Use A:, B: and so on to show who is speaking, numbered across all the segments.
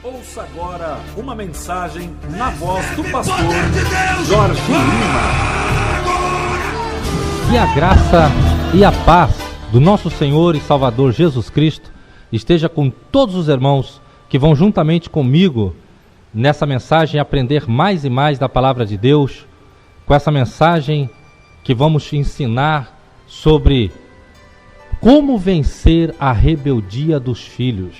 A: Ouça agora uma mensagem na voz do pastor Jorge Lima.
B: Que a graça e a paz do nosso Senhor e Salvador Jesus Cristo esteja com todos os irmãos que vão juntamente comigo nessa mensagem aprender mais e mais da palavra de Deus, com essa mensagem que vamos ensinar sobre como vencer a rebeldia dos filhos.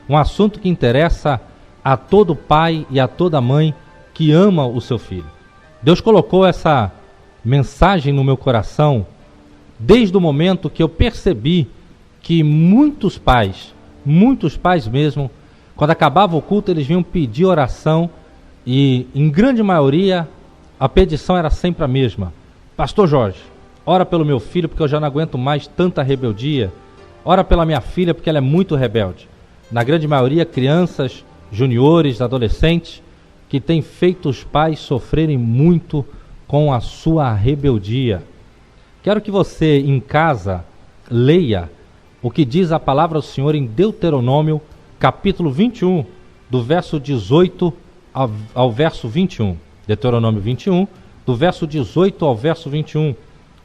B: Um assunto que interessa a todo pai e a toda mãe que ama o seu filho. Deus colocou essa mensagem no meu coração desde o momento que eu percebi que muitos pais mesmo, quando acabava o culto, eles vinham pedir oração e, em grande maioria, a petição era sempre a mesma. Pastor Jorge, ora pelo meu filho porque eu já não aguento mais tanta rebeldia. Ora pela minha filha porque ela é muito rebelde. Na grande maioria, crianças, juniores, adolescentes, que têm feito os pais sofrerem muito com a sua rebeldia. Quero que você, em casa, leia o que diz a palavra do Senhor em Deuteronômio, capítulo 21, do verso 18 ao verso 21. Deuteronômio 21, do verso 18 ao verso 21.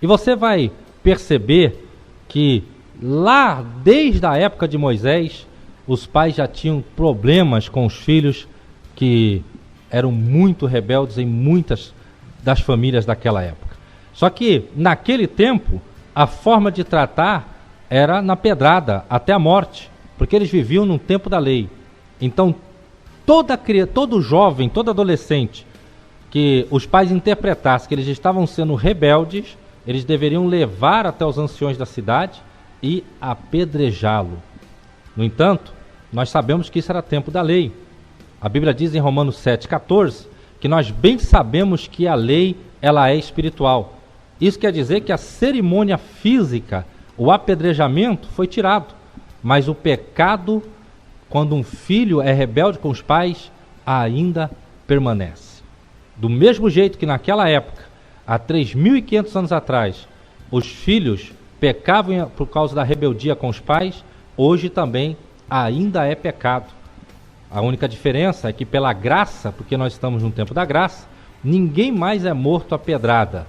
B: E você vai perceber que lá, desde a época de Moisés, os pais já tinham problemas com os filhos que eram muito rebeldes em muitas das famílias daquela época. Só que, naquele tempo, a forma de tratar era na pedrada, até a morte, porque eles viviam num tempo da lei. Então, todo jovem, todo adolescente que os pais interpretassem que eles estavam sendo rebeldes, eles deveriam levar até os anciões da cidade e apedrejá-lo. No entanto, nós sabemos que isso era tempo da lei. A Bíblia diz em Romanos 7,14 que nós bem sabemos que a lei ela é espiritual. Isso quer dizer que a cerimônia física, o apedrejamento, foi tirado. Mas o pecado, quando um filho é rebelde com os pais, ainda permanece. Do mesmo jeito que naquela época, há 3.500 anos atrás, os filhos pecavam por causa da rebeldia com os pais, hoje também ainda é pecado. A única diferença é que pela graça, porque nós estamos no tempo da graça, ninguém mais é morto a pedrada.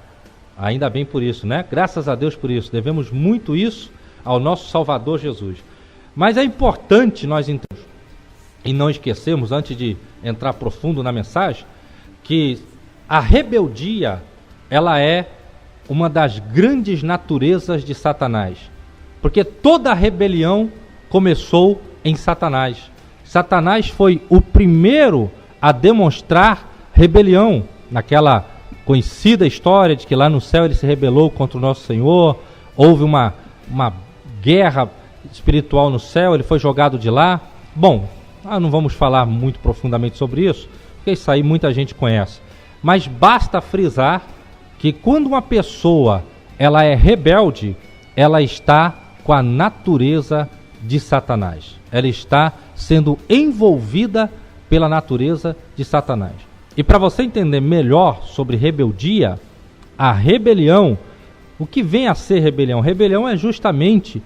B: Ainda bem por isso, né? Graças a Deus por isso. Devemos muito isso ao nosso Salvador Jesus. Mas é importante nós entendermos e não esquecermos, antes de entrar profundo na mensagem, que a rebeldia, ela é uma das grandes naturezas de Satanás. Porque toda a rebelião começou em Satanás. Satanás foi o primeiro a demonstrar rebelião, naquela conhecida história de que lá no céu ele se rebelou contra o nosso Senhor, houve uma guerra espiritual no céu, ele foi jogado de lá. Bom, não vamos falar muito profundamente sobre isso, porque isso aí muita gente conhece. Mas basta frisar que quando uma pessoa ela é rebelde, ela está com a natureza de Satanás. Ela está sendo envolvida pela natureza de Satanás. E para você entender melhor sobre rebeldia, a rebelião, o que vem a ser rebelião? Rebelião é justamente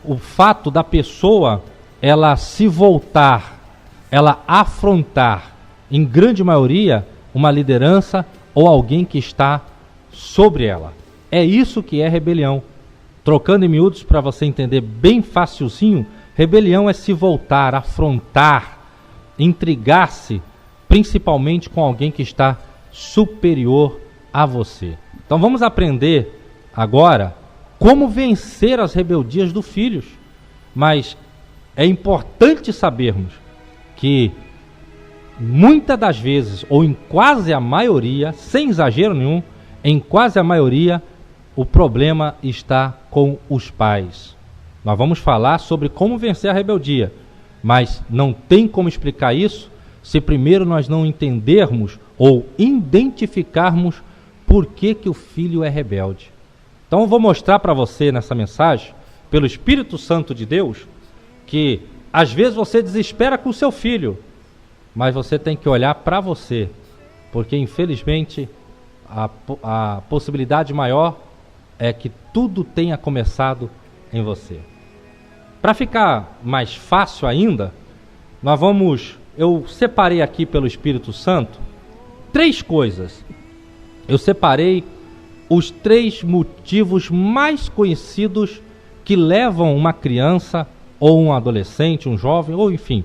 B: o fato da pessoa ela se voltar, ela afrontar, em grande maioria, uma liderança ou alguém que está sobre ela. É isso que é rebelião. Trocando em miúdos para você entender bem facilzinho, rebelião é se voltar, afrontar, intrigar-se, principalmente com alguém que está superior a você. Então vamos aprender agora como vencer as rebeldias dos filhos. Mas é importante sabermos que muitas das vezes, ou em quase a maioria, sem exagero nenhum, em quase a maioria, o problema está com os pais. Nós vamos falar sobre como vencer a rebeldia, mas não tem como explicar isso se primeiro nós não entendermos ou identificarmos por que o filho é rebelde. Então eu vou mostrar para você nessa mensagem, pelo Espírito Santo de Deus, que às vezes você desespera com o seu filho, mas você tem que olhar para você, porque infelizmente a possibilidade maior é que tudo tenha começado em você. Para ficar mais fácil ainda, eu separei aqui pelo Espírito Santo 3 coisas. Eu separei os 3 motivos mais conhecidos que levam uma criança, ou um adolescente, um jovem, ou enfim,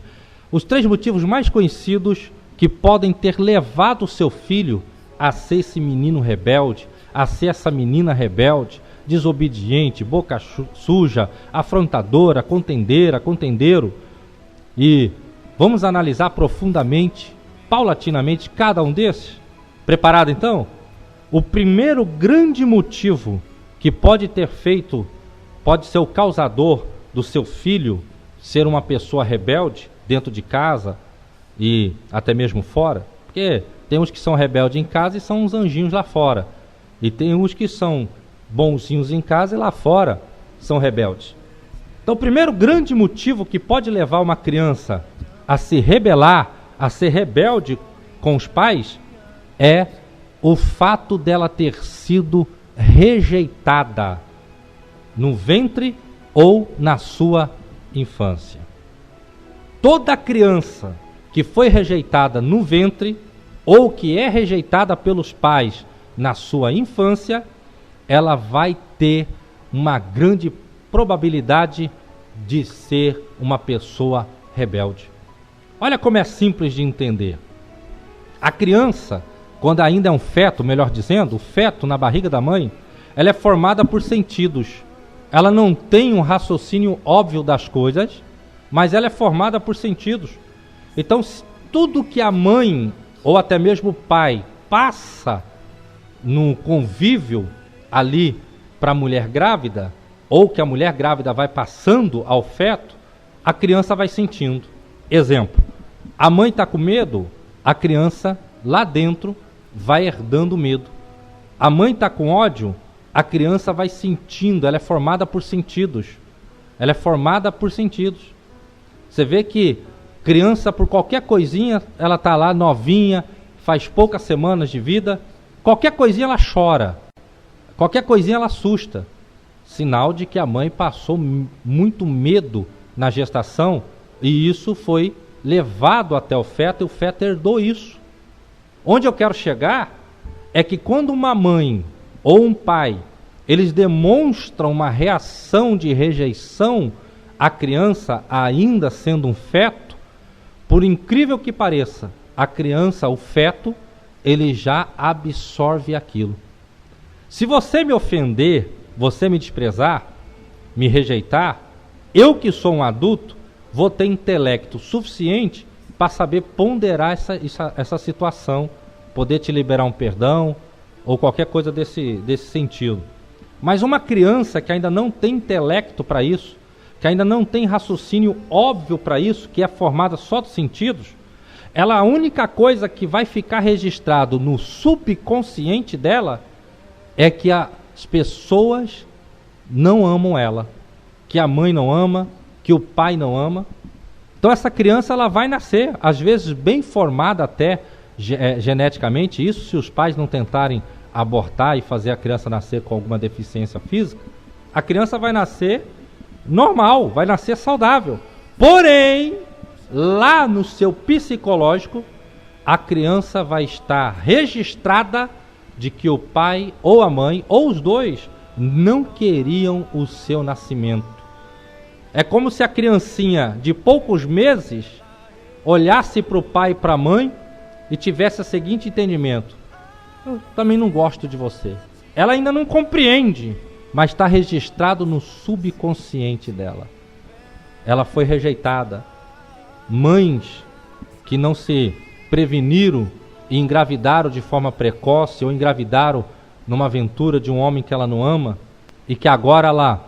B: os 3 motivos mais conhecidos que podem ter levado o seu filho a ser esse menino rebelde, a ser essa menina rebelde, desobediente, boca suja, afrontadora, contendeiro. E vamos analisar profundamente, paulatinamente, cada um desses. Preparado então? O primeiro grande motivo que pode ser o causador do seu filho ser uma pessoa rebelde dentro de casa e até mesmo fora, porque tem uns que são rebeldes em casa e são uns anjinhos lá fora, e tem uns que são bonzinhos em casa e lá fora são rebeldes. Então o primeiro grande motivo que pode levar uma criança a se rebelar, a ser rebelde com os pais, é o fato dela ter sido rejeitada no ventre ou na sua infância. Toda criança que foi rejeitada no ventre ou que é rejeitada pelos pais na sua infância, ela vai ter uma grande probabilidade de ser uma pessoa rebelde. Olha como é simples de entender. A criança, quando ainda é um feto, melhor dizendo, o feto na barriga da mãe, ela é formada por sentidos. Ela não tem um raciocínio óbvio das coisas, mas ela é formada por sentidos. Então, tudo que a mãe, ou até mesmo o pai, passa no convívio ali para a mulher grávida, ou que a mulher grávida vai passando ao feto, a criança vai sentindo. Exemplo, a mãe está com medo, a criança lá dentro vai herdando medo. A mãe está com ódio, a criança vai sentindo, ela é formada por sentidos. Ela é formada por sentidos. Você vê que criança, por qualquer coisinha, ela está lá novinha, faz poucas semanas de vida, qualquer coisinha ela chora, qualquer coisinha ela assusta. Sinal de que a mãe passou muito medo na gestação e isso foi levado até o feto e o feto herdou isso. Onde eu quero chegar é que quando uma mãe ou um pai, eles demonstram uma reação de rejeição à criança ainda sendo um feto, por incrível que pareça, a criança, o feto, ele já absorve aquilo. Se você me ofender, você me desprezar, me rejeitar, eu que sou um adulto, vou ter intelecto suficiente para saber ponderar essa situação, poder te liberar um perdão ou qualquer coisa desse sentido. Mas uma criança que ainda não tem intelecto para isso, que ainda não tem raciocínio óbvio para isso, que é formada só dos sentidos, a única coisa que vai ficar registrado no subconsciente dela é que as pessoas não amam ela, que a mãe não ama, que o pai não ama. Então essa criança ela vai nascer, às vezes bem formada até geneticamente, isso se os pais não tentarem abortar e fazer a criança nascer com alguma deficiência física, a criança vai nascer normal, vai nascer saudável. Porém, lá no seu psicológico, a criança vai estar registrada de que o pai ou a mãe, ou os dois, não queriam o seu nascimento. É como se a criancinha de poucos meses olhasse para o pai e para a mãe e tivesse o seguinte entendimento: eu também não gosto de você. Ela ainda não compreende, mas está registrado no subconsciente dela. Ela foi rejeitada. Mães que não se preveniram e engravidaram de forma precoce ou engravidaram numa aventura de um homem que ela não ama e que agora ela,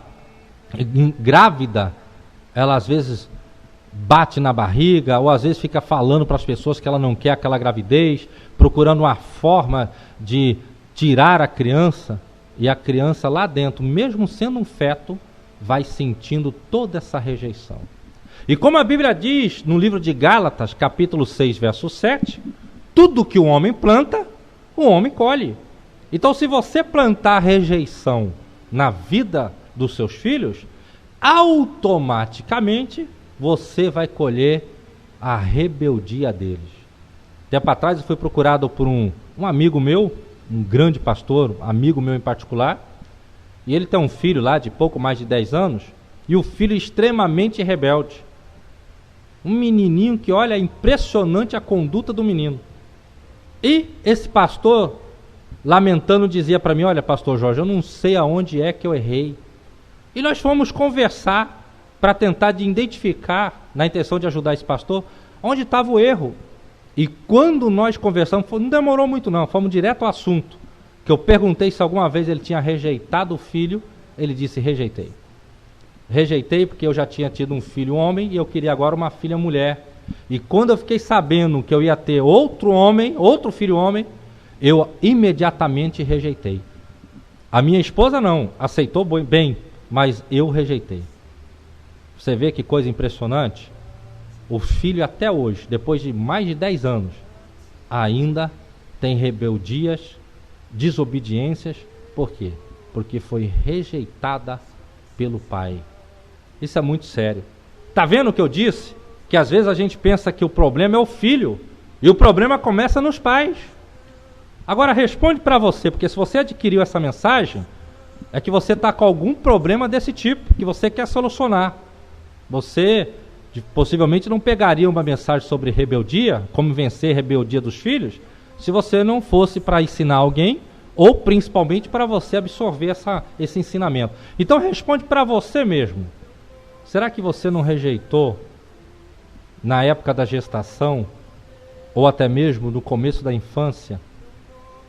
B: grávida, ela às vezes bate na barriga ou às vezes fica falando para as pessoas que ela não quer aquela gravidez, procurando uma forma de tirar a criança, e a criança lá dentro, mesmo sendo um feto, vai sentindo toda essa rejeição. E como a Bíblia diz no livro de Gálatas, capítulo 6, verso 7, tudo que o homem planta, o homem colhe. Então, se você plantar rejeição na vida dos seus filhos, automaticamente você vai colher a rebeldia deles. Tempo atrás eu fui procurado por um amigo meu, um grande pastor, amigo meu em particular, e ele tem um filho lá de pouco mais de 10 anos, e o filho extremamente rebelde. Um menininho que, olha, é impressionante a conduta do menino. E esse pastor, lamentando, dizia para mim: olha, pastor Jorge, eu não sei aonde é que eu errei. E nós fomos conversar para tentar identificar, na intenção de ajudar esse pastor, onde estava o erro. E quando nós conversamos, não demorou muito não, fomos direto ao assunto. Que eu perguntei se alguma vez ele tinha rejeitado o filho, ele disse: rejeitei. Rejeitei porque eu já tinha tido um filho homem e eu queria agora uma filha mulher. E quando eu fiquei sabendo que eu ia ter outro homem, outro filho homem, eu imediatamente rejeitei. A minha esposa não, aceitou bem, mas eu rejeitei. Você vê que coisa impressionante? O filho até hoje, depois de mais de 10 anos, ainda tem rebeldias, desobediências. Por quê? Porque foi rejeitada pelo pai. Isso é muito sério. Tá vendo o que eu disse? Que às vezes a gente pensa que o problema é o filho, e o problema começa nos pais. Agora responde para você, porque se você adquiriu essa mensagem, é que você está com algum problema desse tipo, que você quer solucionar. Você possivelmente não pegaria uma mensagem sobre rebeldia, como vencer a rebeldia dos filhos, se você não fosse para ensinar alguém, ou principalmente para você absorver esse ensinamento. Então responde para você mesmo. Será que você não rejeitou na época da gestação, ou até mesmo no começo da infância?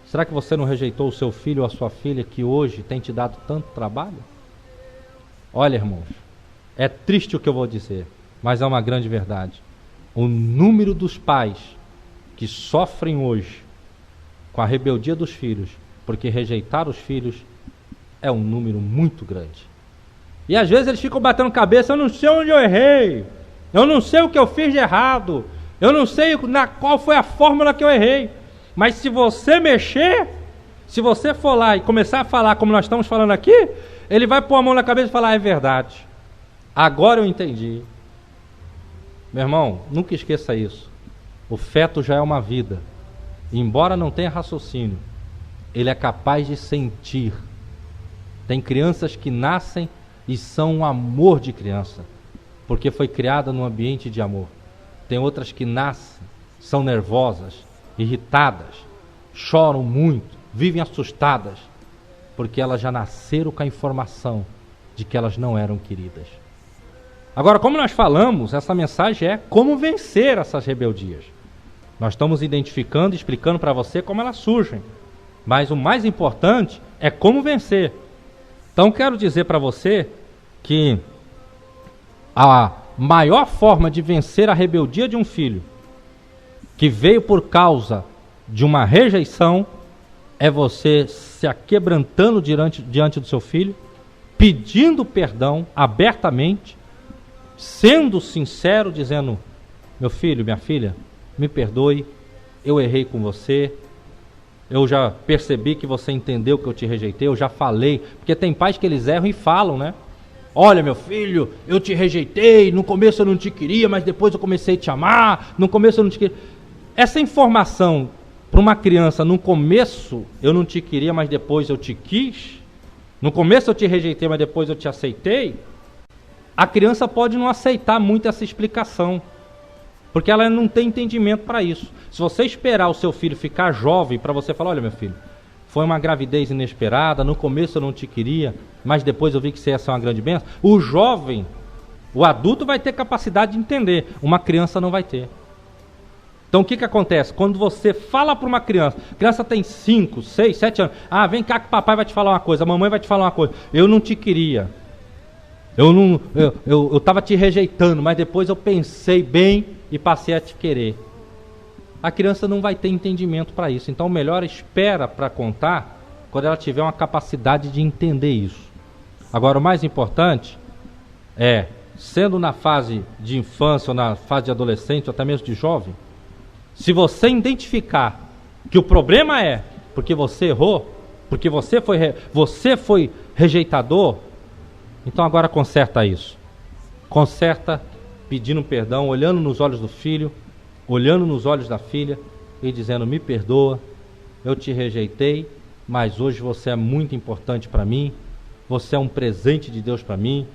B: Será que você não rejeitou o seu filho ou a sua filha que hoje tem te dado tanto trabalho? Olha, irmãos, é triste o que eu vou dizer, mas é uma grande verdade. O número dos pais que sofrem hoje com a rebeldia dos filhos, porque rejeitaram os filhos, é um número muito grande. E às vezes eles ficam batendo cabeça: eu não sei onde eu errei, eu não sei o que eu fiz de errado, eu não sei qual foi a fórmula que eu errei. Mas se você mexer, se você for lá e começar a falar como nós estamos falando aqui, ele vai pôr a mão na cabeça e falar: é verdade, agora eu entendi. Meu irmão, nunca esqueça isso. O feto já é uma vida. E embora não tenha raciocínio, ele é capaz de sentir. Tem crianças que nascem e são um amor de criança, porque foi criada num ambiente de amor. Tem outras que nascem, são nervosas, irritadas, choram muito, vivem assustadas, porque elas já nasceram com a informação de que elas não eram queridas. Agora, como nós falamos, essa mensagem é como vencer essas rebeldias. Nós estamos identificando e explicando para você como elas surgem, mas o mais importante é como vencer. Então quero dizer para você que a maior forma de vencer a rebeldia de um filho que veio por causa de uma rejeição é você se aquebrantando diante do seu filho, pedindo perdão abertamente, sendo sincero, dizendo: meu filho, minha filha, me perdoe, eu errei com você, eu já percebi que você entendeu que eu te rejeitei, eu já falei, porque tem pais que eles erram e falam, né? Olha, meu filho, eu te rejeitei, no começo eu não te queria, mas depois eu comecei a te amar, no começo eu não te queria. Essa informação para uma criança, no começo eu não te queria, mas depois eu te quis, no começo eu te rejeitei, mas depois eu te aceitei, a criança pode não aceitar muito essa explicação, porque ela não tem entendimento para isso. Se você esperar o seu filho ficar jovem para você falar: olha, meu filho, foi uma gravidez inesperada, no começo eu não te queria, mas depois eu vi que você ia ser uma grande bênção. O jovem, o adulto vai ter capacidade de entender, uma criança não vai ter. Então o que acontece? Quando você fala para uma criança, a criança tem 5, 6, 7 anos, vem cá que o papai vai te falar uma coisa, a mamãe vai te falar uma coisa, eu não te queria, eu estava te rejeitando, mas depois eu pensei bem e passei a te querer. A criança não vai ter entendimento para isso. Então o melhor espera para contar quando ela tiver uma capacidade de entender isso. Agora, o mais importante é, sendo na fase de infância ou na fase de adolescente ou até mesmo de jovem, se você identificar que o problema é porque você errou, porque você foi rejeitador, então agora conserta isso. Conserta pedindo perdão, olhando nos olhos do filho, olhando nos olhos da filha e dizendo: me perdoa, eu te rejeitei, mas hoje você é muito importante para mim, você é um presente de Deus para mim,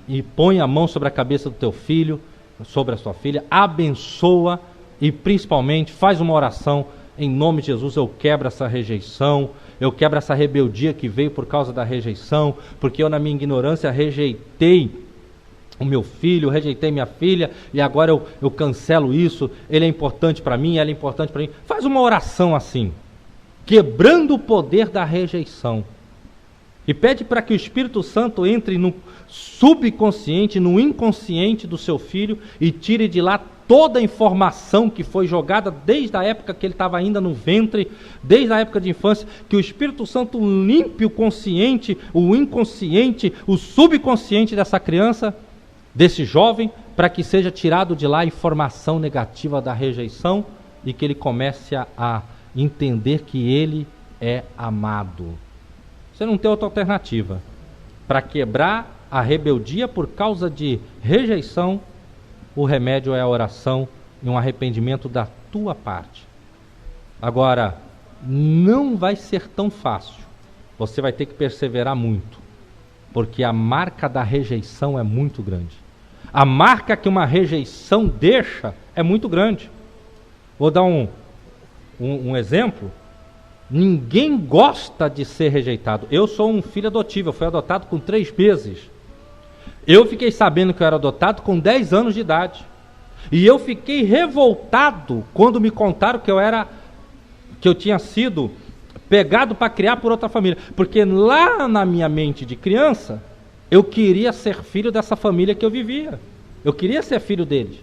B: e põe a mão sobre a cabeça do teu filho, sobre a sua filha, abençoa e principalmente faz uma oração: em nome de Jesus eu quebro essa rejeição, eu quebro essa rebeldia que veio por causa da rejeição, porque eu na minha ignorância rejeitei o meu filho, rejeitei minha filha, e agora eu cancelo isso, ele é importante para mim, ela é importante para mim. Faz uma oração assim, quebrando o poder da rejeição, e pede para que o Espírito Santo entre no subconsciente, no inconsciente do seu filho, e tire de lá toda a informação que foi jogada desde a época que ele estava ainda no ventre, desde a época de infância, que o Espírito Santo limpe o consciente, o inconsciente, o subconsciente dessa criança, desse jovem, para que seja tirado de lá a informação negativa da rejeição e que ele comece a entender que ele é amado. Você não tem outra alternativa. Para quebrar a rebeldia por causa de rejeição, o remédio é a oração e um arrependimento da tua parte. Agora, não vai ser tão fácil. Você vai ter que perseverar muito, porque a marca da rejeição é muito grande. A marca que uma rejeição deixa é muito grande. Vou dar um exemplo. Ninguém gosta de ser rejeitado. Eu sou um filho adotivo, eu fui adotado com 3 meses. Eu fiquei sabendo que eu era adotado com 10 anos de idade. E eu fiquei revoltado quando me contaram que eu tinha sido pegado para criar por outra família. Porque lá na minha mente de criança, eu queria ser filho dessa família que eu vivia. Eu queria ser filho deles.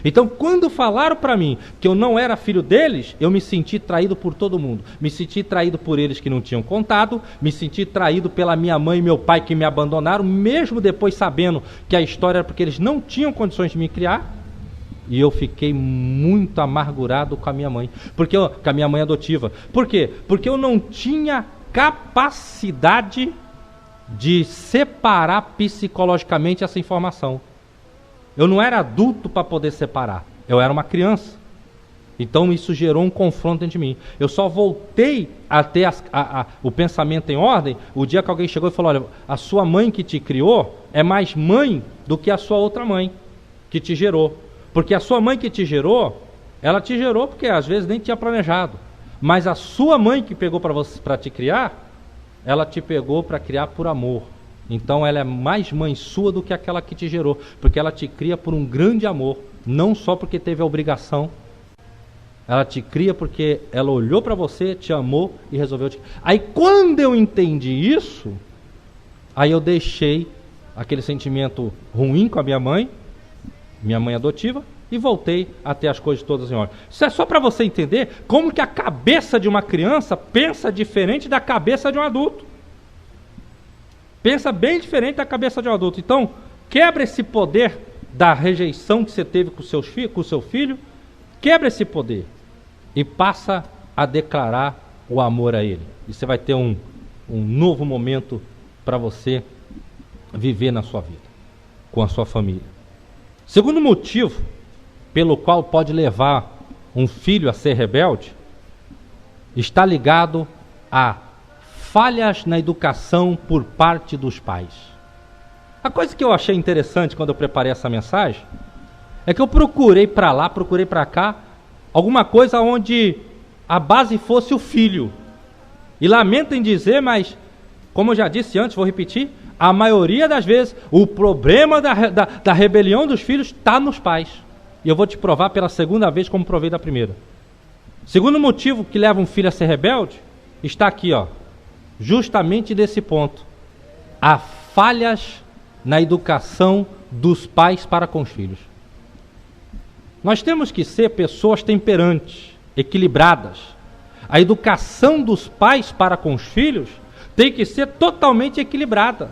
B: Então, quando falaram para mim que eu não era filho deles, eu me senti traído por todo mundo. Me senti traído por eles que não tinham contado, me senti traído pela minha mãe e meu pai que me abandonaram, mesmo depois sabendo que a história era porque eles não tinham condições de me criar. E eu fiquei muito amargurado com a minha mãe, com a minha mãe adotiva. Por quê? Porque eu não tinha capacidade de separar psicologicamente essa informação. Eu não era adulto para poder separar, eu era uma criança. Então isso gerou um confronto dentro de mim. Eu só voltei a ter o pensamento em ordem o dia que alguém chegou e falou: olha, a sua mãe que te criou é mais mãe do que a sua outra mãe que te gerou. Porque a sua mãe que te gerou, ela te gerou porque às vezes nem tinha planejado. Mas a sua mãe que pegou para te criar, ela te pegou para criar por amor. Então ela é mais mãe sua do que aquela que te gerou, porque ela te cria por um grande amor, não só porque teve a obrigação. Ela te cria porque ela olhou para você, te amou e resolveu te... Aí quando eu entendi isso, aí eu deixei aquele sentimento ruim com a minha mãe adotiva, e voltei a ter as coisas todas em ordem. Isso é só para você entender como que a cabeça de uma criança pensa diferente da cabeça de um adulto. Pensa bem diferente da cabeça de um adulto. Então, quebra esse poder da rejeição que você teve com o seu filho, quebra esse poder e passa a declarar o amor a ele. E você vai ter um novo momento para você viver na sua vida, com a sua família. Segundo motivo pelo qual pode levar um filho a ser rebelde, está ligado a falhas na educação por parte dos pais. A coisa que eu achei interessante quando eu preparei essa mensagem é que eu procurei para lá, procurei para cá, alguma coisa onde a base fosse o filho. E lamento em dizer, mas como eu já disse antes, vou repetir, a maioria das vezes o problema da rebelião dos filhos está nos pais. E eu vou te provar pela segunda vez como provei da primeira. Segundo motivo que leva um filho a ser rebelde, está aqui, ó. Justamente desse ponto. Há falhas na educação dos pais para com os filhos. Nós temos que ser pessoas temperantes, equilibradas. A educação dos pais para com os filhos tem que ser totalmente equilibrada,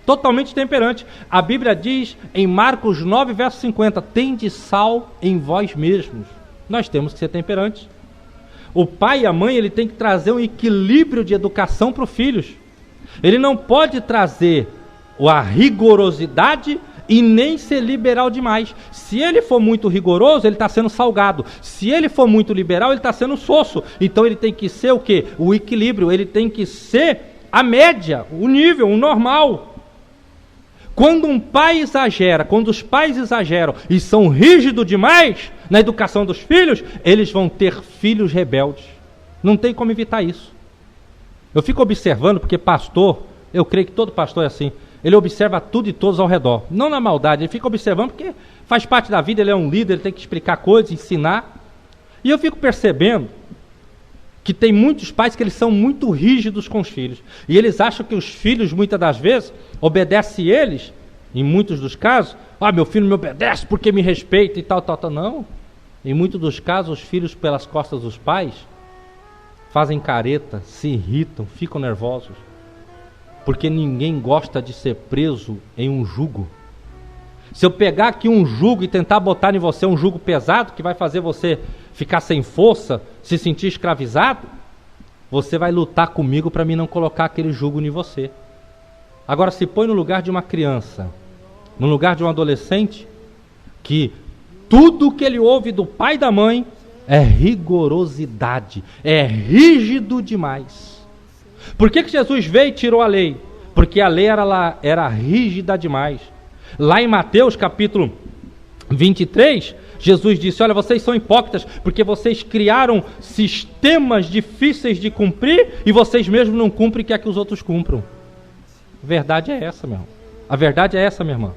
B: totalmente temperante. A Bíblia diz em Marcos 9, verso 50, tende sal em vós mesmos. Nós temos que ser temperantes. O pai e a mãe, ele tem que trazer um equilíbrio de educação para os filhos. Ele não pode trazer a rigorosidade e nem ser liberal demais. Se ele for muito rigoroso, ele está sendo salgado. Se ele for muito liberal, ele está sendo sosso. Então ele tem que ser o quê? O equilíbrio, ele tem que ser a média, o nível, o normal. Quando um pai exagera, quando os pais exageram e são rígidos demais na educação dos filhos, eles vão ter filhos rebeldes. Não tem como evitar isso. Eu fico observando, porque pastor, eu creio que todo pastor é assim, ele observa tudo e todos ao redor, não na maldade, ele fica observando porque faz parte da vida, ele é um líder, ele tem que explicar coisas, ensinar. E eu fico percebendo que tem muitos pais que eles são muito rígidos com os filhos. E eles acham que os filhos, muitas das vezes, obedecem eles, em muitos dos casos. Meu filho me obedece porque me respeita e tal. Não. Em muitos dos casos, os filhos, pelas costas dos pais, fazem careta, se irritam, ficam nervosos. Porque ninguém gosta de ser preso em um jugo. Se eu pegar aqui um jugo e tentar botar em você um jugo pesado, que vai fazer você ficar sem força, se sentir escravizado, você vai lutar comigo para mim não colocar aquele jugo em você. Agora se põe no lugar de uma criança, no lugar de um adolescente, que tudo que ele ouve do pai e da mãe é rigorosidade, é rígido demais. Por que Jesus veio e tirou a lei? Porque a lei era rígida demais. Lá em Mateus capítulo 23, Jesus disse: olha, vocês são hipócritas, porque vocês criaram sistemas difíceis de cumprir e vocês mesmos não cumprem o que é que os outros cumpram. A verdade é essa, meu irmão. A verdade é essa, minha irmã.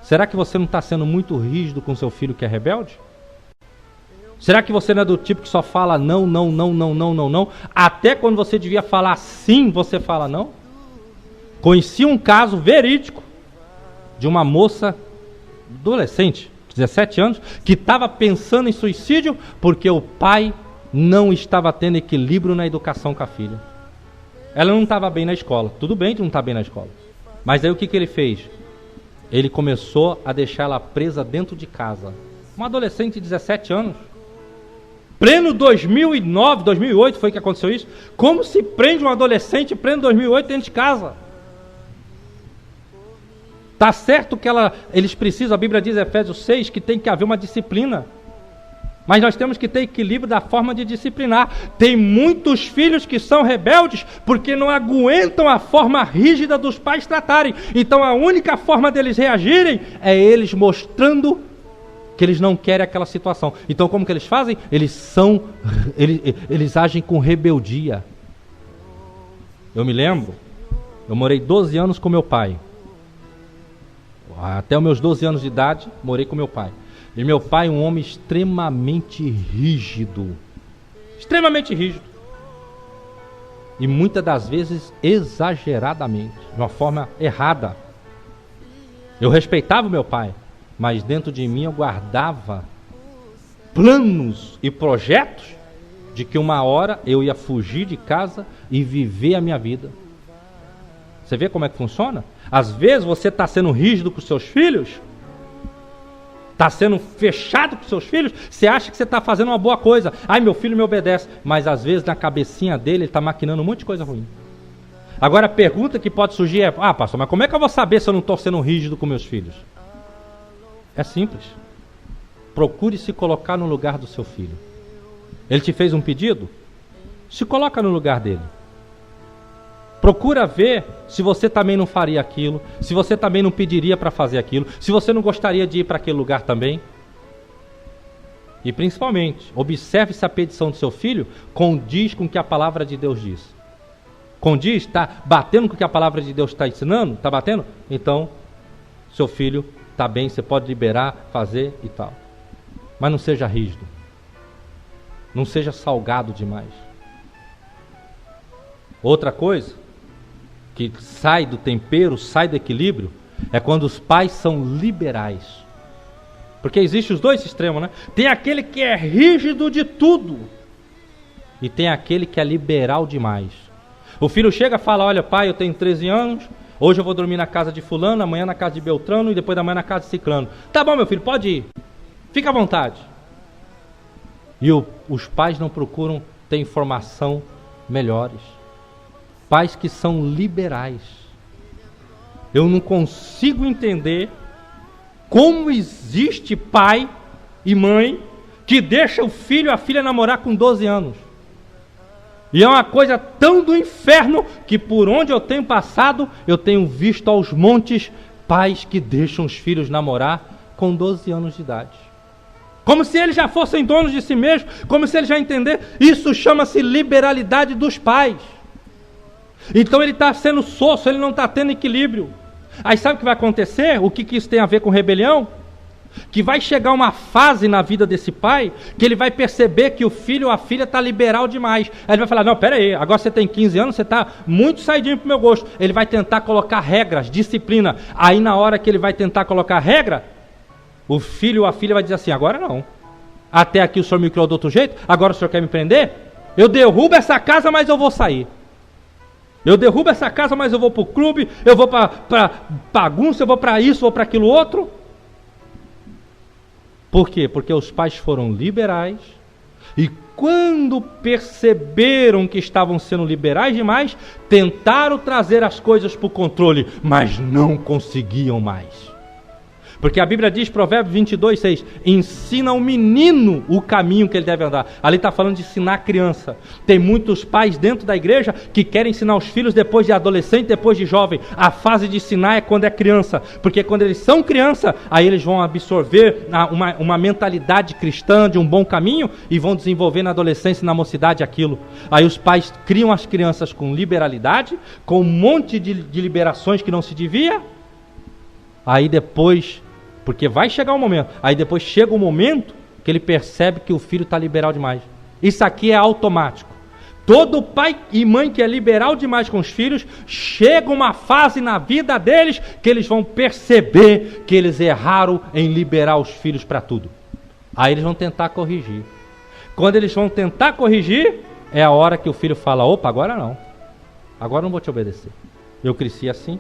B: Será que você não está sendo muito rígido com seu filho que é rebelde? Será que você não é do tipo que só fala não, não, não, não, não, não, não? Até quando você devia falar sim, você fala não? Conheci um caso verídico de uma moça adolescente, 17 anos, que estava pensando em suicídio porque o pai não estava tendo equilíbrio na educação com a filha. Ela não estava bem na escola. Tudo bem de não estar bem na escola. Mas aí o que ele fez? Ele começou a deixar ela presa dentro de casa. Uma adolescente de 17 anos. Pleno 2009, 2008 foi que aconteceu isso. Como se prende um adolescente pleno 2008 dentro de casa? Tá certo que eles precisam, a Bíblia diz em Efésios 6, que tem que haver uma disciplina. Mas nós temos que ter equilíbrio da forma de disciplinar. Tem muitos filhos que são rebeldes porque não aguentam a forma rígida dos pais tratarem. Então a única forma deles reagirem é eles mostrando que eles não querem aquela situação. Então como que eles fazem? Eles agem com rebeldia. Eu me lembro, eu morei 12 anos com meu pai. Até os meus 12 anos de idade, morei com meu pai. E meu pai, um homem extremamente rígido. Extremamente rígido. E muitas das vezes exageradamente, de uma forma errada. Eu respeitava o meu pai, mas dentro de mim eu guardava planos e projetos de que uma hora eu ia fugir de casa e viver a minha vida. Você vê como é que funciona? Às vezes você está sendo rígido com os seus filhos, está sendo fechado com os seus filhos, você acha que você está fazendo uma boa coisa. Ai, meu filho me obedece. Mas às vezes na cabecinha dele ele está maquinando um monte de coisa ruim. Agora a pergunta que pode surgir é: pastor, mas como é que eu vou saber se eu não estou sendo rígido com meus filhos? É simples. Procure se colocar no lugar do seu filho. Ele te fez um pedido? Se coloca no lugar dele. Procura ver se você também não faria aquilo, se você também não pediria para fazer aquilo, se você não gostaria de ir para aquele lugar também. E principalmente, observe se a petição do seu filho condiz com o que a palavra de Deus diz. Condiz? Está batendo com o que a palavra de Deus está ensinando? Está batendo? Então, seu filho está bem, você pode liberar, fazer e tal. Mas não seja rígido. Não seja salgado demais. Outra coisa que sai do tempero, sai do equilíbrio, é quando os pais são liberais. Porque existem os dois extremos, né? Tem aquele que é rígido de tudo e tem aquele que é liberal demais. O filho chega e fala: olha pai, eu tenho 13 anos, hoje eu vou dormir na casa de fulano, amanhã na casa de Beltrano e depois da manhã na casa de Ciclano. Tá bom, meu filho, pode ir, fica à vontade. E os pais não procuram ter informação melhores. Pais que são liberais. Eu não consigo entender Como existe pai e mãe que deixa o filho e a filha namorar com 12 anos. E é uma coisa tão do inferno que por onde eu tenho passado, eu tenho visto aos montes pais que deixam os filhos namorar com 12 anos de idade. Como se eles já fossem donos de si mesmos, como se eles já entendessem. Isso chama-se liberalidade dos pais. Então ele está sendo soço, ele não está tendo equilíbrio. Aí sabe o que vai acontecer? O que isso tem a ver com rebelião? Que vai chegar uma fase na vida desse pai que ele vai perceber que o filho ou a filha está liberal demais. Aí ele vai falar, não, pera aí, agora você tem 15 anos, você está muito saidinho pro meu gosto. Ele vai tentar colocar regras, disciplina. Aí na hora que ele vai tentar colocar regra, o filho ou a filha vai dizer assim, agora não. Até aqui o senhor me criou de outro jeito, agora o senhor quer me prender? Eu derrubo essa casa, mas eu vou sair. Eu derrubo essa casa, mas eu vou para o clube, eu vou para bagunça, eu vou para isso, vou para aquilo outro. Por quê? Porque os pais foram liberais e quando perceberam que estavam sendo liberais demais, tentaram trazer as coisas para o controle, mas não conseguiam mais. Porque a Bíblia diz, Provérbios 22, 6, ensina ao menino o caminho que ele deve andar. Ali está falando de ensinar a criança. Tem muitos pais dentro da igreja que querem ensinar os filhos depois de adolescente, depois de jovem. A fase de ensinar é quando é criança. Porque quando eles são criança, aí eles vão absorver uma mentalidade cristã de um bom caminho e vão desenvolver na adolescência e na mocidade aquilo. Aí os pais criam as crianças com liberalidade, com um monte de liberações que não se devia. Aí depois... Porque vai chegar um momento, aí depois chega um momento que ele percebe que o filho está liberal demais. Isso aqui é automático. Todo pai e mãe que é liberal demais com os filhos, chega uma fase na vida deles que eles vão perceber que eles erraram em liberar os filhos para tudo. Aí eles vão tentar corrigir. Quando eles vão tentar corrigir, é a hora que o filho fala, opa, agora não. Agora não vou te obedecer. Eu cresci assim.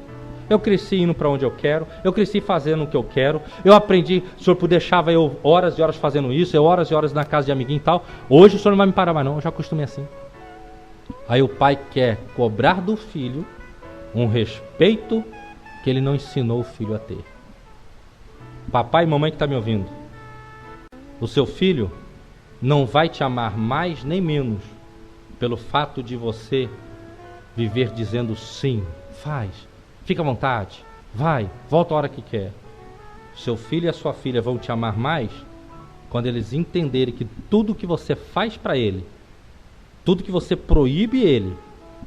B: Eu cresci indo para onde eu quero, eu cresci fazendo o que eu quero, eu aprendi, o senhor deixava eu horas e horas fazendo isso, eu horas e horas na casa de amiguinho e tal, hoje o senhor não vai me parar mais não, eu já acostumei assim. Aí o pai quer cobrar do filho um respeito que ele não ensinou o filho a ter. Papai e mamãe que está me ouvindo, o seu filho não vai te amar mais nem menos pelo fato de você viver dizendo sim, faz. Fica à vontade, vai, volta a hora que quer. Seu filho e a sua filha vão te amar mais quando eles entenderem que tudo que você faz para ele, tudo que você proíbe ele,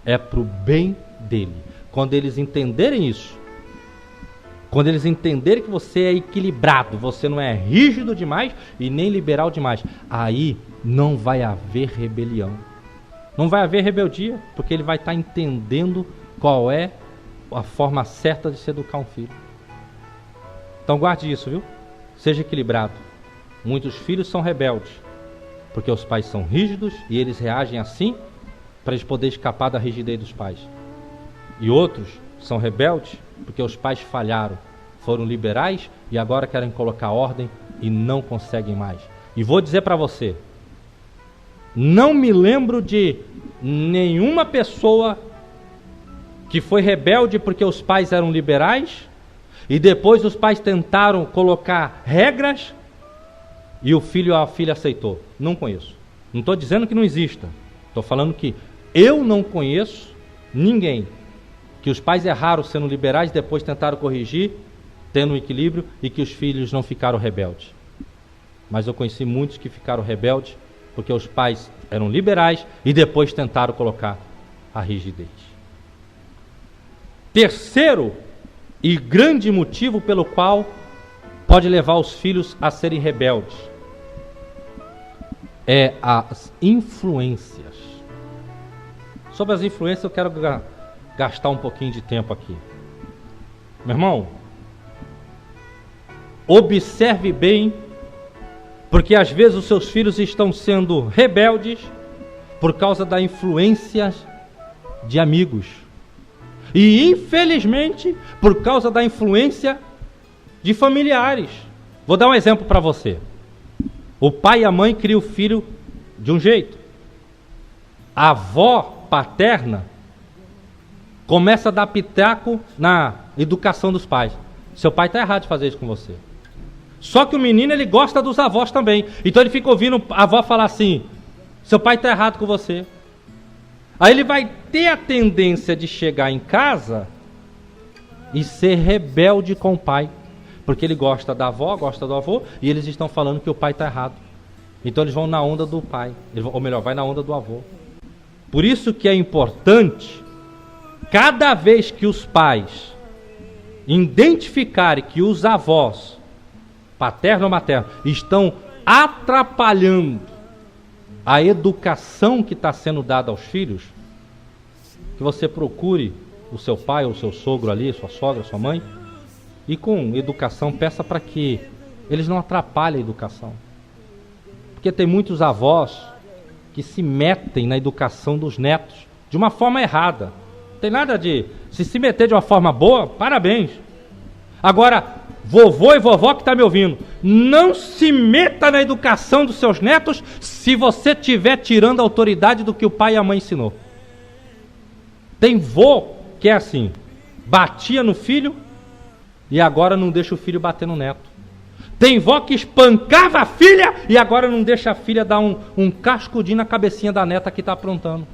B: é para o bem dele. Quando eles entenderem isso, quando eles entenderem que você é equilibrado, você não é rígido demais e nem liberal demais, aí não vai haver rebelião. Não vai haver rebeldia, porque ele vai estar entendendo qual é a forma certa de se educar um filho. Então guarde isso, viu? Seja equilibrado. Muitos filhos são rebeldes, porque os pais são rígidos e eles reagem assim para eles poderem escapar da rigidez dos pais. E outros são rebeldes porque os pais falharam, foram liberais e agora querem colocar ordem e não conseguem mais. E vou dizer para você, não me lembro de nenhuma pessoa que foi rebelde porque os pais eram liberais, e depois os pais tentaram colocar regras, e o filho ou a filha aceitou. Não conheço. Não estou dizendo que não exista. Estou falando que eu não conheço ninguém que os pais erraram sendo liberais, depois tentaram corrigir, tendo um equilíbrio, e que os filhos não ficaram rebeldes. Mas eu conheci muitos que ficaram rebeldes, porque os pais eram liberais, e depois tentaram colocar a rigidez. Terceiro e grande motivo pelo qual pode levar os filhos a serem rebeldes é as influências. Sobre as influências eu quero gastar um pouquinho de tempo aqui. Meu irmão, observe bem, porque às vezes os seus filhos estão sendo rebeldes por causa da influência de amigos. E infelizmente, por causa da influência de familiares. Vou dar um exemplo para você. O pai e a mãe criam o filho de um jeito. A avó paterna começa a dar pitaco na educação dos pais. Seu pai está errado de fazer isso com você. Só que o menino, ele gosta dos avós também. Então ele fica ouvindo a avó falar assim: seu pai está errado com você. Aí ele vai ter a tendência de chegar em casa e ser rebelde com o pai. Porque ele gosta da avó, gosta do avô, e eles estão falando que o pai está errado. Então eles vão na onda do pai, ou melhor, vai na onda do avô. Por isso que é importante, cada vez que os pais identificarem que os avós, paterno ou materno, estão atrapalhando a educação que está sendo dada aos filhos, que você procure o seu pai ou o seu sogro ali, sua sogra, sua mãe, e com educação peça para que eles não atrapalhem a educação. Porque tem muitos avós que se metem na educação dos netos de uma forma errada. Não tem nada de... Se meter de uma forma boa, parabéns. Agora, vovô e vovó que está me ouvindo, não se meta na educação dos seus netos se você estiver tirando a autoridade do que o pai e a mãe ensinou. Tem vô que é assim, batia no filho e agora não deixa o filho bater no neto. Tem vó que espancava a filha e agora não deixa a filha dar um cascudinho na cabecinha da neta que está aprontando.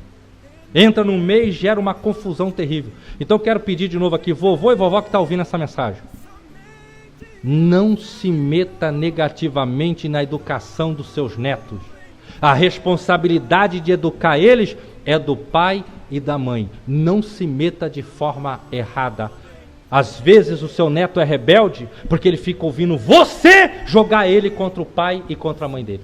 B: Entra no meio e gera uma confusão terrível. Então eu quero pedir de novo aqui, vovô e vovó que está ouvindo essa mensagem, não se meta negativamente na educação dos seus netos. A responsabilidade de educar eles é do pai e da mãe. Não se meta de forma errada. Às vezes o seu neto é rebelde porque ele fica ouvindo você jogar ele contra o pai e contra a mãe dele.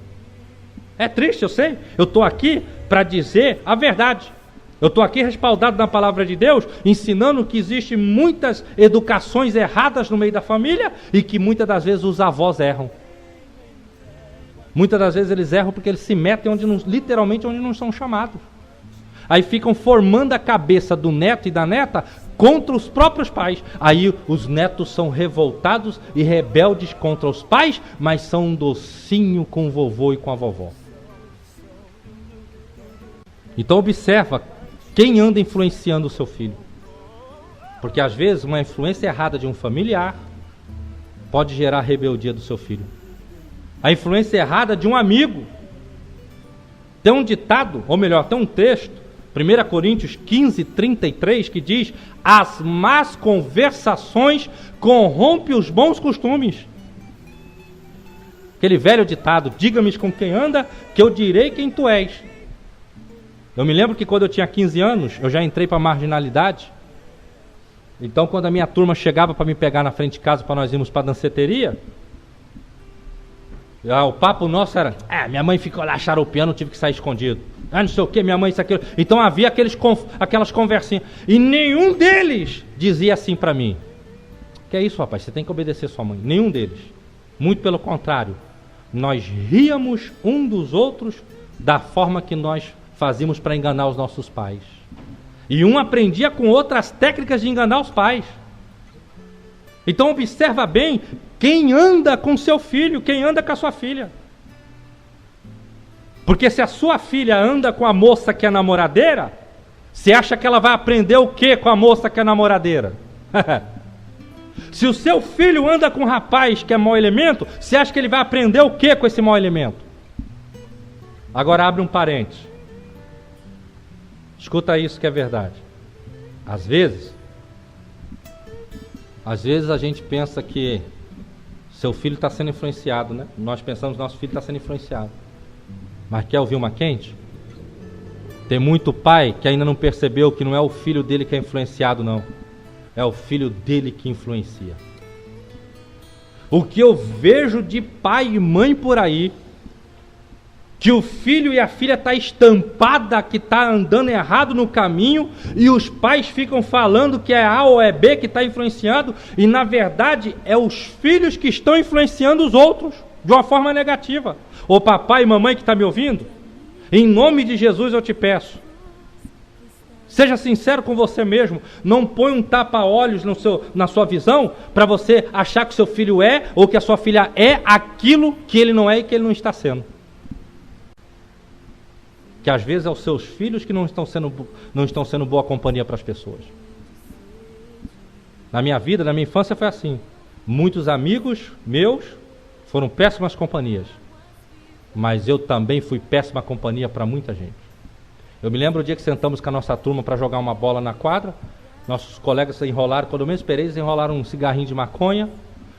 B: É triste, eu sei. Eu estou aqui para dizer a verdade. Eu estou aqui respaldado na palavra de Deus, ensinando que existem muitas educações erradas no meio da família e que muitas das vezes os avós erram. Muitas das vezes eles erram porque eles se metem literalmente onde não são chamados. Aí ficam formando a cabeça do neto e da neta contra os próprios pais. Aí os netos são revoltados e rebeldes contra os pais, mas são um docinho com o vovô e com a vovó. Então observa quem anda influenciando o seu filho. Porque às vezes uma influência errada de um familiar pode gerar a rebeldia do seu filho. A influência errada de um amigo. Tem um ditado, ou melhor, tem um texto, 1 Coríntios 15, 33, que diz: as más conversações corrompem os bons costumes. Aquele velho ditado, diga-me com quem anda, que eu direi quem tu és. Eu me lembro que quando eu tinha 15 anos, eu já entrei para a marginalidade. Então quando a minha turma chegava para me pegar na frente de casa para nós irmos para a danceteria, o papo nosso era: minha mãe ficou lá xaropeando, tive que sair escondido. Não sei o que, minha mãe isso, aquilo. Então havia aquelas conversinhas. E nenhum deles dizia assim para mim: que é isso, rapaz, você tem que obedecer sua mãe. Nenhum deles. Muito pelo contrário. Nós ríamos um dos outros da forma que nós fazíamos para enganar os nossos pais. E um aprendia com outras técnicas de enganar os pais. Então observa bem quem anda com seu filho, quem anda com a sua filha. Porque se a sua filha anda com a moça que é namoradeira, você acha que ela vai aprender o que com a moça que é namoradeira? Se o seu filho anda com um rapaz que é mau elemento, você acha que ele vai aprender o que com esse mau elemento? Agora abre um parênteses. Escuta isso que é verdade. Às vezes a gente pensa que seu filho está sendo influenciado, né? Nós pensamos que nosso filho está sendo influenciado. Mas quer ouvir uma quente? Tem muito pai que ainda não percebeu que não é o filho dele que é influenciado, não. É o filho dele que influencia. O que eu vejo de pai e mãe por aí, que o filho e a filha está estampada, que está andando errado no caminho, e os pais ficam falando que é A ou é B que está influenciando, e na verdade é os filhos que estão influenciando os outros, de uma forma negativa. Ô papai e mamãe que está me ouvindo, em nome de Jesus eu te peço, seja sincero com você mesmo, não põe um tapa-olhos na sua visão, para você achar que seu filho é, ou que a sua filha é aquilo que ele não é e que ele não está sendo. Que às vezes é os seus filhos que não estão sendo boa companhia para as pessoas. Na minha vida, na minha infância foi assim. Muitos amigos meus foram péssimas companhias, mas eu também fui péssima companhia para muita gente. Eu me lembro o dia que sentamos com a nossa turma para jogar uma bola na quadra, nossos colegas se enrolaram, quando eu mesmo esperei, eles enrolaram um cigarrinho de maconha,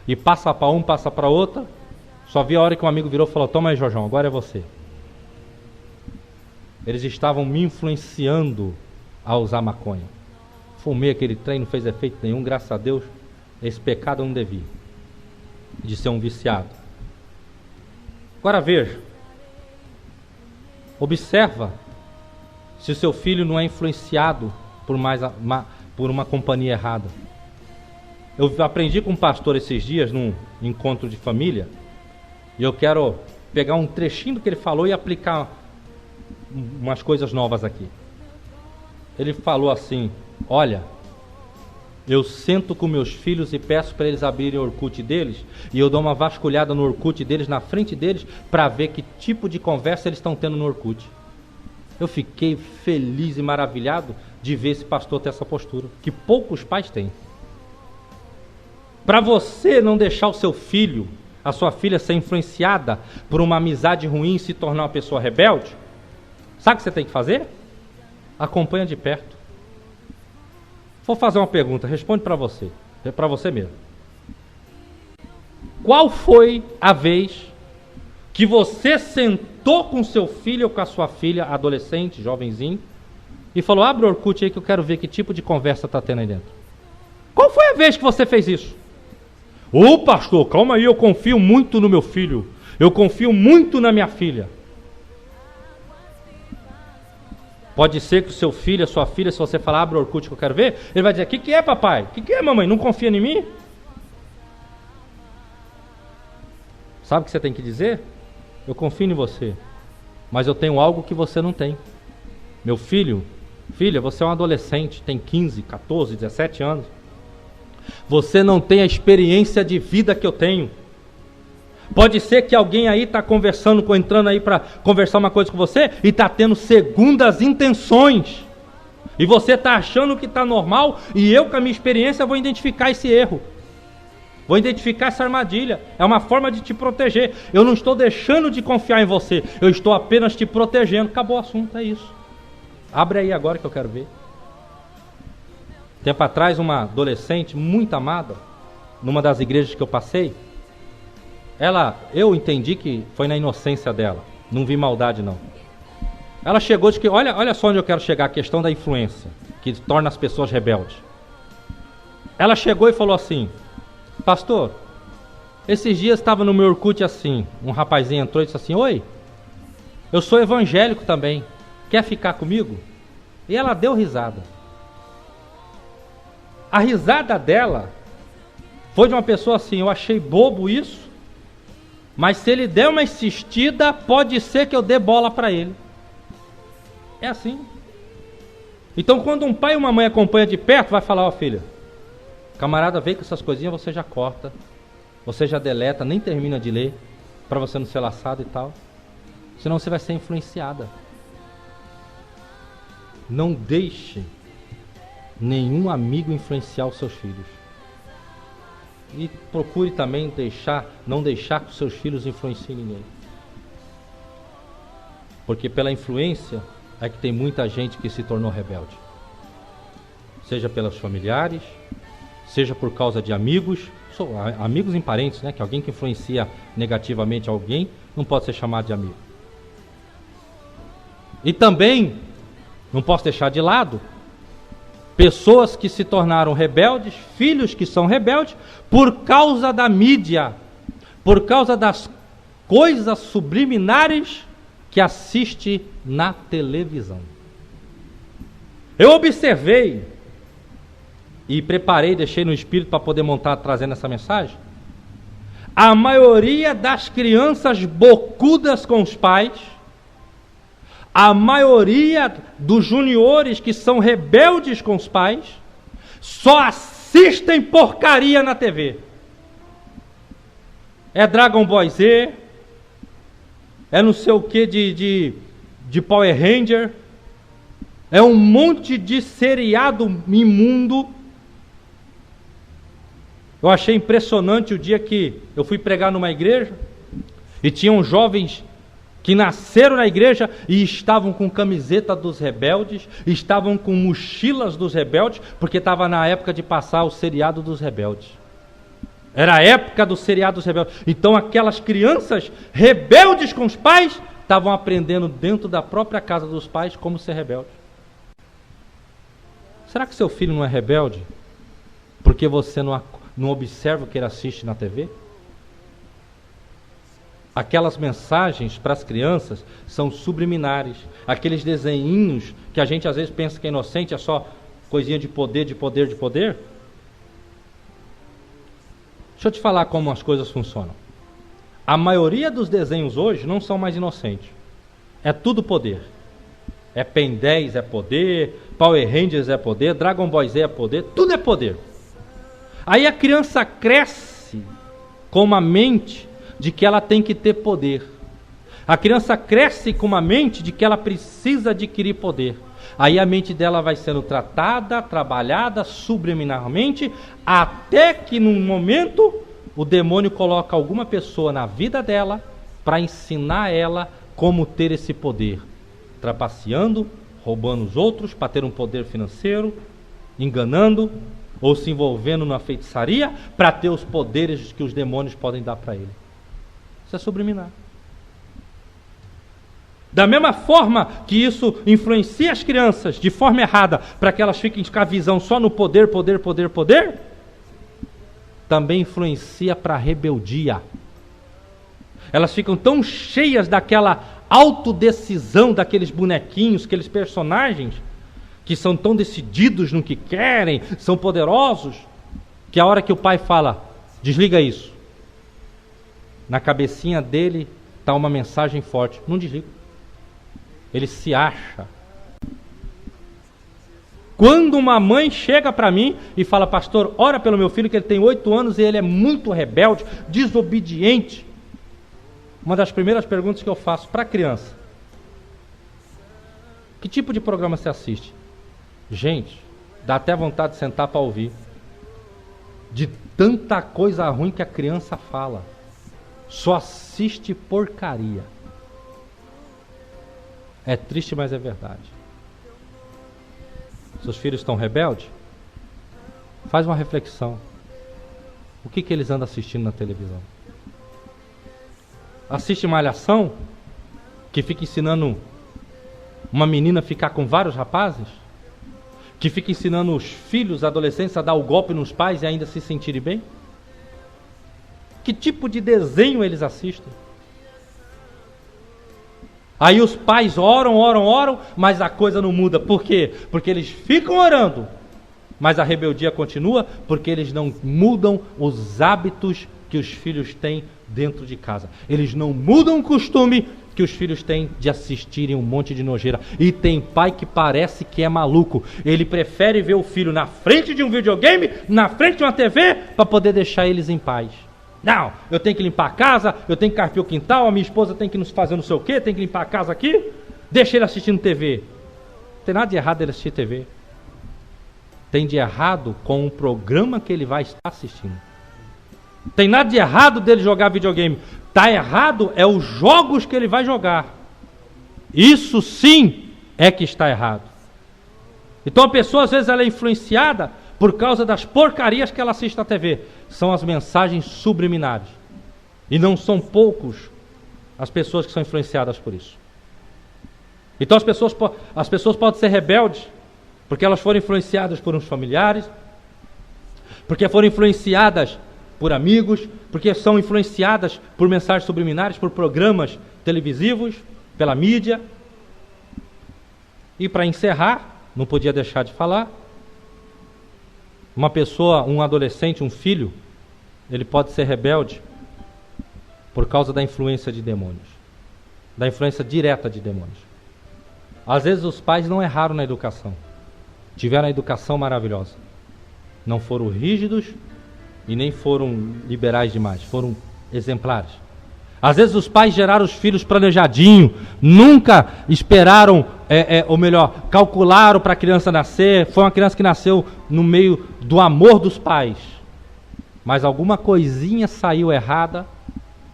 B: e passa para um, passa para outra. Só vi a hora que um amigo virou e falou: toma aí, Jorjão, agora é você. Eles estavam me influenciando a usar maconha. Fumei aquele trem, não fez efeito nenhum, graças a Deus. Esse pecado eu não devia, de ser um viciado. Agora veja, observa se o seu filho não é influenciado por uma companhia errada. Eu aprendi com um pastor esses dias, num encontro de família, e eu quero pegar um trechinho do que ele falou e aplicar umas coisas novas aqui. Ele falou assim: olha, eu sento com meus filhos e peço para eles abrirem o Orkut deles, e eu dou uma vasculhada no Orkut deles, na frente deles, para ver que tipo de conversa eles estão tendo no Orkut. Eu fiquei feliz e maravilhado de ver esse pastor ter essa postura, que poucos pais têm. Para você não deixar o seu filho, a sua filha ser influenciada por uma amizade ruim e se tornar uma pessoa rebelde, sabe o que você tem que fazer? Acompanha de perto. Vou fazer uma pergunta, responde para você mesmo. Qual foi a vez que você sentou com seu filho ou com a sua filha, adolescente, jovenzinho, e falou: abre o Orkut aí que eu quero ver que tipo de conversa está tendo aí dentro? Qual foi a vez que você fez isso? Ô pastor, calma aí, eu confio muito no meu filho, eu confio muito na minha filha. Pode ser que o seu filho, a sua filha, se você falar abre o Orkut que eu quero ver, ele vai dizer: o que é, papai? O que é, mamãe? Não confia em mim? Sabe o que você tem que dizer? Eu confio em você, mas eu tenho algo que você não tem. Meu filho, filha, você é um adolescente, tem 15, 14, 17 anos. Você não tem a experiência de vida que eu tenho. Pode ser que alguém aí está conversando, entrando aí para conversar uma coisa com você e está tendo segundas intenções. E você está achando que está normal, e eu com a minha experiência vou identificar esse erro. Vou identificar essa armadilha. É uma forma de te proteger. Eu não estou deixando de confiar em você, eu estou apenas te protegendo. Acabou o assunto, é isso. Abre aí agora que eu quero ver. Tempo atrás, uma adolescente muito amada, numa das igrejas que eu passei, eu entendi que foi na inocência dela, não vi maldade não. Ela chegou de que, olha só onde eu quero chegar, a questão da influência, que torna as pessoas rebeldes. Ela chegou e falou assim: pastor, esses dias estava no meu Orkut assim, um rapazinho entrou e disse assim: oi, eu sou evangélico também, quer ficar comigo? E ela deu risada. A risada dela foi de uma pessoa assim: eu achei bobo isso, mas se ele der uma insistida, pode ser que eu dê bola para ele. É assim. Então quando um pai e uma mãe acompanham de perto, vai falar: ó filha, camarada veio com essas coisinhas, você já corta, você já deleta, nem termina de ler, para você não ser laçado e tal, senão você vai ser influenciada. Não deixe nenhum amigo influenciar os seus filhos. E procure também não deixar que os seus filhos influenciem ninguém. Porque pela influência é que tem muita gente que se tornou rebelde. Seja pelos familiares, seja por causa de amigos, amigos e parentes, né? Que alguém que influencia negativamente alguém não pode ser chamado de amigo. E também não posso deixar de lado pessoas que se tornaram rebeldes, filhos que são rebeldes, por causa da mídia, por causa das coisas subliminares que assiste na televisão. Eu observei e preparei, deixei no espírito para poder montar, trazendo essa mensagem. A maioria das crianças bocudas com os pais, a maioria dos juniores que são rebeldes com os pais, só assistem porcaria na TV. É Dragon Ball Z, é não sei o que de Power Ranger, é um monte de seriado imundo. Eu achei impressionante o dia que eu fui pregar numa igreja e tinham jovens que nasceram na igreja e estavam com camiseta dos rebeldes, estavam com mochilas dos rebeldes, porque estava na época de passar o seriado dos rebeldes. Era a época do seriado dos rebeldes. Então aquelas crianças rebeldes com os pais estavam aprendendo dentro da própria casa dos pais como ser rebelde. Será que seu filho não é rebelde porque você não observa o que ele assiste na TV? Aquelas mensagens para as crianças são subliminares. Aqueles desenhinhos que a gente às vezes pensa que é inocente, é só coisinha de poder, de poder, de poder. Deixa eu te falar como as coisas funcionam. A maioria dos desenhos hoje não são mais inocentes. É tudo poder. É Ben 10 é poder, Power Rangers é poder, Dragon Ball Z é poder, tudo é poder. Aí a criança cresce com uma mente de que ela tem que ter poder. A criança cresce com uma mente de que ela precisa adquirir poder. Aí a mente dela vai sendo tratada, trabalhada subliminarmente, até que num momento o demônio coloca alguma pessoa na vida dela para ensinar ela como ter esse poder. Trapaceando, roubando os outros para ter um poder financeiro, enganando ou se envolvendo na feitiçaria para ter os poderes que os demônios podem dar para ele. Isso é subliminar. Da mesma forma que isso influencia as crianças de forma errada para que elas fiquem com a visão só no poder, poder, poder, poder, também influencia para a rebeldia. Elas ficam tão cheias daquela autodecisão daqueles bonequinhos, aqueles personagens que são tão decididos no que querem, são poderosos, que a hora que o pai fala, desliga isso, na cabecinha dele está uma mensagem forte, não desliga. Ele se acha. Quando uma mãe chega para mim e fala, pastor, ora pelo meu filho que ele tem 8 anos e ele é muito rebelde, desobediente. Uma das primeiras perguntas que eu faço para a criança: que tipo de programa você assiste? Gente, dá até vontade de sentar para ouvir. De tanta coisa ruim que a criança fala. Só assiste porcaria. É triste, mas é verdade. Seus filhos estão rebeldes? Faz uma reflexão. O que eles andam assistindo na televisão? Assiste Malhação, que fica ensinando uma menina a ficar com vários rapazes? Que fica ensinando os filhos, adolescentes, a dar o golpe nos pais e ainda se sentirem bem? Que tipo de desenho eles assistem? Aí os pais oram, mas a coisa não muda. Por quê? Porque eles ficam orando, mas a rebeldia continua, porque eles não mudam os hábitos que os filhos têm dentro de casa. Eles não mudam o costume que os filhos têm de assistirem um monte de nojeira. E tem pai que parece que é maluco. Ele prefere ver o filho na frente de um videogame, na frente de uma TV, para poder deixar eles em paz. Não, eu tenho que limpar a casa, eu tenho que carpir o quintal, a minha esposa tem que nos fazer não sei o quê, tem que limpar a casa aqui. Deixa ele assistindo TV. Não tem nada de errado ele assistir TV. Tem de errado com o programa que ele vai estar assistindo. Tem nada de errado dele jogar videogame. Está errado é os jogos que ele vai jogar. Isso sim é que está errado. Então a pessoa às vezes ela é influenciada por causa das porcarias que ela assiste na TV. São as mensagens subliminares. E não são poucos as pessoas que são influenciadas por isso. Então as pessoas podem ser rebeldes porque elas foram influenciadas por uns familiares, porque foram influenciadas por amigos, porque são influenciadas por mensagens subliminares, por programas televisivos, pela mídia. E para encerrar, não podia deixar de falar, uma pessoa, um adolescente, um filho, ele pode ser rebelde por causa da influência de demônios, da influência direta de demônios. Às vezes os pais não erraram na educação, tiveram a educação maravilhosa, não foram rígidos e nem foram liberais demais, foram exemplares. Às vezes os pais geraram os filhos planejadinho, nunca esperaram, ou melhor, calcularam para a criança nascer. Foi uma criança que nasceu no meio do amor dos pais. mas alguma coisinha saiu errada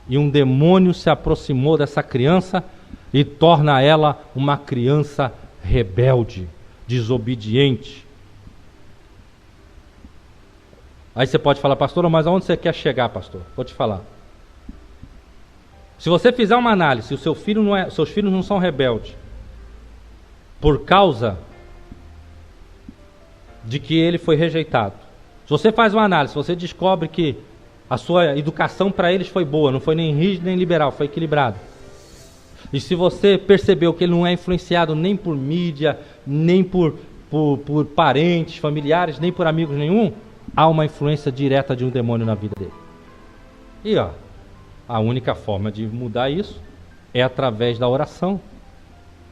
B: e um demônio se aproximou dessa criança e torna ela uma criança rebelde, desobediente. Aí você pode falar, pastor, mas aonde você quer chegar, pastor? Vou te falar. Se você fizer uma análise, o seus filhos não são rebeldes por causa de que ele foi rejeitado. Se você faz uma análise, você descobre que a sua educação para eles foi boa, não foi nem rígida nem liberal, foi equilibrada. E se você percebeu que ele não é influenciado nem por mídia, nem por parentes, familiares, nem por amigos nenhum, há uma influência direta de um demônio na vida dele. E a única forma de mudar isso é através da oração,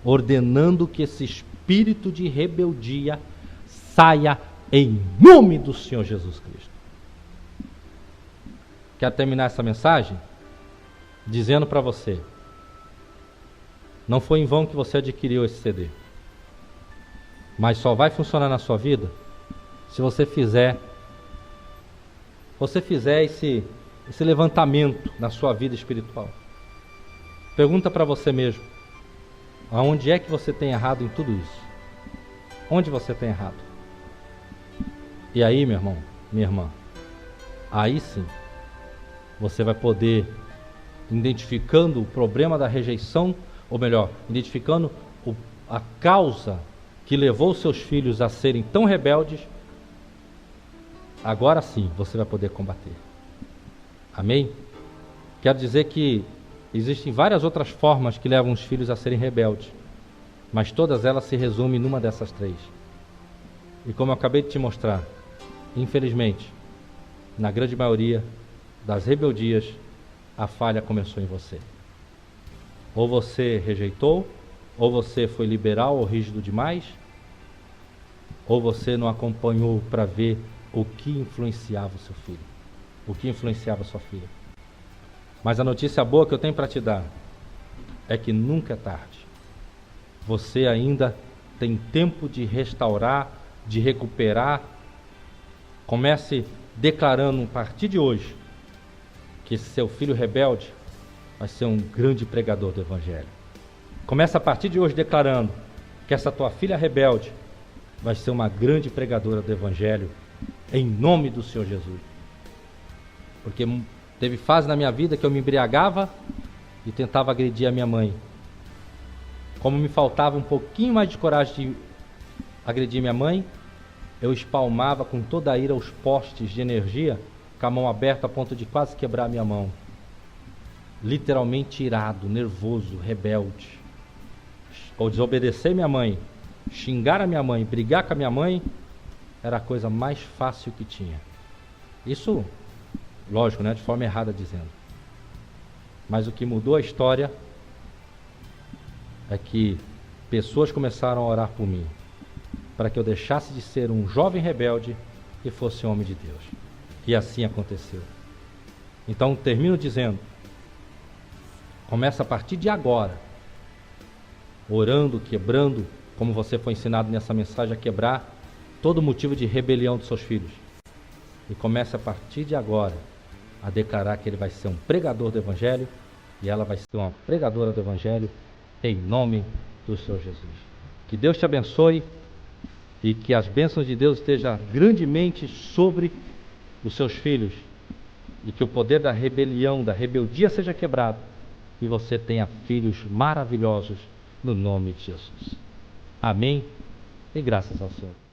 B: ordenando que esse espírito de rebeldia saia em nome do Senhor Jesus Cristo. Quero terminar essa mensagem dizendo para você: não foi em vão que você adquiriu esse CD, mas só vai funcionar na sua vida se você fizer esse levantamento na sua vida espiritual. Pergunta para você mesmo: aonde é que você tem errado em tudo isso? Onde você tem errado? E aí, meu irmão, minha irmã, aí sim você vai poder, identificando o problema da rejeição, ou melhor, identificando a causa que levou seus filhos a serem tão rebeldes, agora sim você vai poder combater. Amém? Quero dizer que existem várias outras formas que levam os filhos a serem rebeldes, mas todas elas se resumem numa dessas três. E como eu acabei de te mostrar, infelizmente, na grande maioria das rebeldias, a falha começou em você. Ou você rejeitou, ou você foi liberal ou rígido demais, ou você não acompanhou para ver o que influenciava o seu filho, o que influenciava a sua filha. Mas a notícia boa que eu tenho para te dar é que nunca é tarde. Você ainda tem tempo de restaurar, de recuperar. Comece declarando a partir de hoje que esse seu filho rebelde vai ser um grande pregador do Evangelho. Comece a partir de hoje declarando que essa tua filha rebelde vai ser uma grande pregadora do Evangelho, em nome do Senhor Jesus. Porque teve fase na minha vida que eu me embriagava e tentava agredir a minha mãe. Como me faltava um pouquinho mais de coragem de agredir minha mãe, eu espalmava com toda a ira os postes de energia, com a mão aberta a ponto de quase quebrar a minha mão. Literalmente irado, nervoso, rebelde. Ou desobedecer minha mãe, xingar a minha mãe, brigar com a minha mãe, era a coisa mais fácil que tinha. Isso, lógico, né, de forma errada dizendo. Mas o que mudou a história é que pessoas começaram a orar por mim, para que eu deixasse de ser um jovem rebelde e fosse homem de Deus. E assim aconteceu. Então termino dizendo: começa a partir de agora, orando, quebrando, como você foi ensinado nessa mensagem, a quebrar todo motivo de rebelião dos seus filhos. E começa a partir de agora a declarar que ele vai ser um pregador do Evangelho e ela vai ser uma pregadora do Evangelho, em nome do Senhor Jesus. Que Deus te abençoe e que as bênçãos de Deus estejam grandemente sobre os seus filhos e que o poder da rebelião, da rebeldia seja quebrado e você tenha filhos maravilhosos no nome de Jesus. Amém? E graças ao Senhor.